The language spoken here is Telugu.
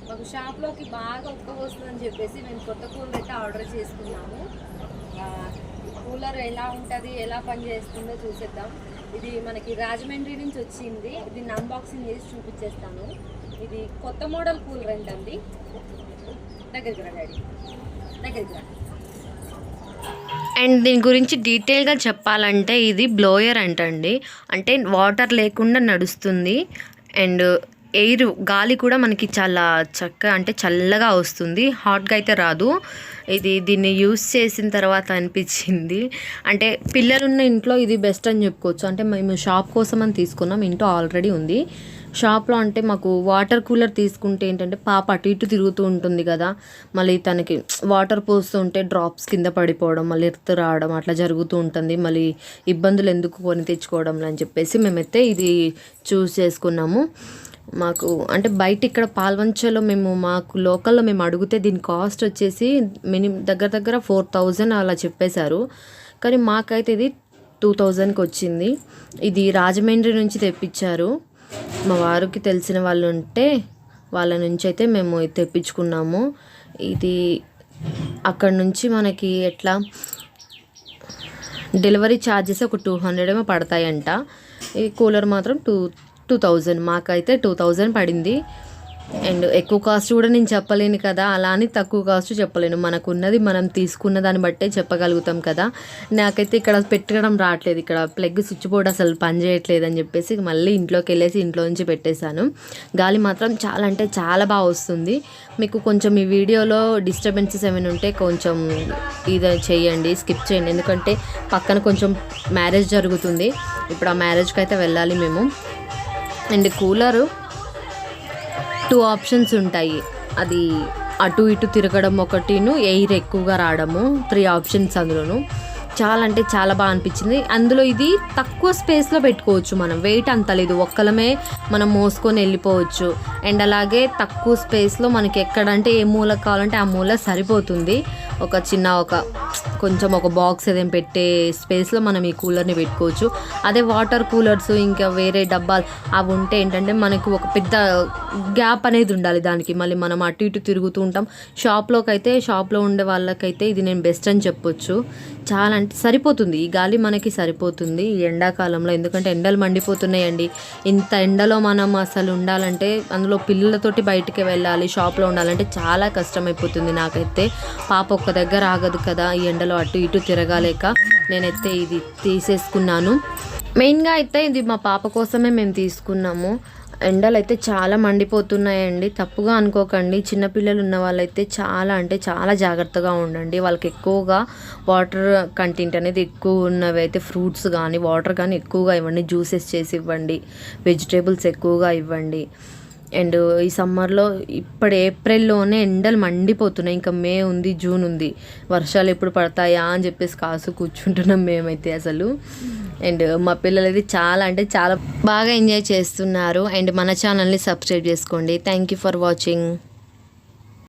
మాకు షాప్లోకి బాగా ఉక్కబోస్తుందని చెప్పేసి మేము కొత్త కూలర్ అయితే ఆర్డర్ చేసుకున్నాము. ఈ కూలర్ ఎలా ఉంటుంది, ఎలా పనిచేస్తుందో చూసేద్దాం. ఇది మనకి రాజమండ్రి నుంచి వచ్చింది. దీన్ని అన్బాక్సింగ్ చేసి చూపించేస్తాను. ఇది కొత్త మోడల్ కూలర్ అంటండి. దగ్గరికి రా డాడీ, దగ్గరికి రా. అండ్ దీని గురించి డీటెయిల్గా చెప్పాలంటే ఇది బ్లోయర్ అంటండి. అంటే వాటర్ లేకుండా నడుస్తుంది. అండ్ ఎయిర్ గాలి కూడా మనకి చాలా చల్లగా వస్తుంది. హాట్గా అయితే రాదు. దీన్ని యూస్ చేసిన తర్వాత అనిపించింది, అంటే పిల్లలున్న ఇంట్లో ఇది బెస్ట్ అని చెప్పుకోవచ్చు. అంటే మేము షాప్ కోసం అని తీసుకున్నాం. ఇంట్లో ఆల్రెడీ ఉంది. షాప్లో అంటే మాకు వాటర్ కూలర్ తీసుకుంటే ఏంటంటే పాప అటు ఇటు తిరుగుతూ ఉంటుంది కదా, మళ్ళీ తనకి వాటర్ పోస్తూ ఉంటే డ్రాప్స్ కింద పడిపోవడం, మళ్ళీ ఎర్త్ రావడం అట్లా జరుగుతూ ఉంటుంది. మళ్ళీ ఇబ్బందులు ఎందుకు కొని తెచ్చుకోవడం అని చెప్పేసి మేమైతే ఇది చూస్ చేసుకున్నాము. మాకు అంటే బయట ఇక్కడ పాల్వంచలో మాకు లోకల్లో మేము అడిగితే దీని కాస్ట్ వచ్చేసి దగ్గర 4000 అలా చెప్పేశారు. కానీ మాకైతే ఇది 2000కి వచ్చింది. ఇది రాజమండ్రి నుంచి తెప్పించారు. మా వారికి తెలిసిన వాళ్ళు ఉంటే వాళ్ళ నుంచి అయితే మేము తెప్పించుకున్నాము. ఇది అక్కడ నుంచి మనకి ఎట్లా డెలివరీ ఛార్జెస్ ఒక 200 ఏమో పడతాయంట. ఈ కూలర్ మాత్రం 2000, మాకైతే 2000 పడింది. అండ్ ఎక్కువ కాస్ట్ కూడా నేను చెప్పలేను కదా, అలా అని తక్కువ కాస్ట్ చెప్పలేను. మనకున్నది మనం తీసుకున్న దాన్ని బట్టే చెప్పగలుగుతాం కదా. నాకైతే ఇక్కడ పెట్టడం రావట్లేదు. ఇక్కడ ప్లగ్ స్విచ్ బోర్డ్ అసలు పని చేయట్లేదు అని చెప్పేసి మళ్ళీ ఇంట్లోకి వెళ్ళేసి ఇంట్లో నుంచి పెట్టేశాను. గాలి మాత్రం చాలా అంటే చాలా బాగా వస్తుంది. మీకు కొంచెం ఈ వీడియోలో డిస్టర్బెన్సెస్ ఏమైనా ఉంటే కొంచెం ఇది చేయండి, స్కిప్ చేయండి. ఎందుకంటే పక్కన కొంచెం మ్యారేజ్ జరుగుతుంది. ఇప్పుడు ఆ మ్యారేజ్కి అయితే వెళ్ళాలి మేము. అండ్ కూలరు 2 ఆప్షన్స్ ఉంటాయి. అది అటు ఇటు తిరగడం ఒకటిను, ఎయిర్ ఎక్కువగా రావడము, 3 ఆప్షన్స్ అందులోను. చాలా అంటే చాలా బాగా అనిపించింది. అందులో ఇది తక్కువ స్పేస్లో పెట్టుకోవచ్చు. మనం వెయిట్ అంత లేదు, ఒక్కలమే మనం మోసుకొని వెళ్ళిపోవచ్చు. అండ్ అలాగే తక్కువ స్పేస్లో మనకి ఎక్కడంటే ఏ మూల కావాలంటే ఆ మూల సరిపోతుంది. కొంచెం ఒక బాక్స్ ఏదైనా పెట్టే స్పేస్లో మనం ఈ కూలర్ని పెట్టుకోవచ్చు. అదే వాటర్ కూలర్స్ ఇంకా వేరే డబ్బాలు అవి ఉంటే ఏంటంటే మనకు ఒక పెద్ద గ్యాప్ అనేది ఉండాలి దానికి. మళ్ళీ మనం అటు ఇటు తిరుగుతూ ఉంటాం. షాప్లో ఉండే వాళ్ళకైతే ఇది నేను బెస్ట్ అని చెప్పొచ్చు. చాలా అంటే సరిపోతుంది, ఈ గాలి మనకి సరిపోతుంది ఈ ఎండాకాలంలో. ఎందుకంటే ఎండలు మండిపోతున్నాయండి. ఇంత ఎండలో మనం అసలు ఉండాలంటే, అందులో పిల్లలతోటి బయటికి వెళ్ళాలి, షాప్లో ఉండాలంటే చాలా కష్టమైపోతుంది. నాకైతే పాప ఒక్క దగ్గర ఆగదు కదా, ఈ ఎండలో అటు ఇటు తిరగాలేక నేనైతే ఇది తీసేసుకున్నాను. మెయిన్గా అయితే ఇది మా పాప కోసమే మేము తీసుకున్నాము. ఎండలు అయితే చాలా మండిపోతున్నాయండి. తప్పుగా అనుకోకండి. చిన్నపిల్లలు ఉన్న వాళ్ళైతే చాలా అంటే చాలా జాగ్రత్తగా ఉండండి. వాళ్ళకి ఎక్కువగా వాటర్ కంటెంట్ అనేది ఎక్కువ ఉన్నవి అయితే ఫ్రూట్స్ కానీ వాటర్ కానీ ఎక్కువగా ఇవ్వండి. జ్యూసెస్ చేసి ఇవ్వండి. వెజిటేబుల్స్ ఎక్కువగా ఇవ్వండి. అండ్ ఈ సమ్మర్లో ఇప్పుడు ఏప్రిల్లోనే ఎండలు మండిపోతున్నాయి. ఇంకా మే ఉంది, జూన్ ఉంది, వర్షాలు ఎప్పుడు పడతాయా అని చెప్పేసి కాసు కూర్చుంటున్నాం మేమైతే అసలు. అండ్ మా పిల్లలు అయితే చాలా అంటే చాలా బాగా ఎంజాయ్ చేస్తున్నారు. అండ్ మన ఛానల్ని సబ్స్క్రైబ్ చేసుకోండి. Thank you for watching.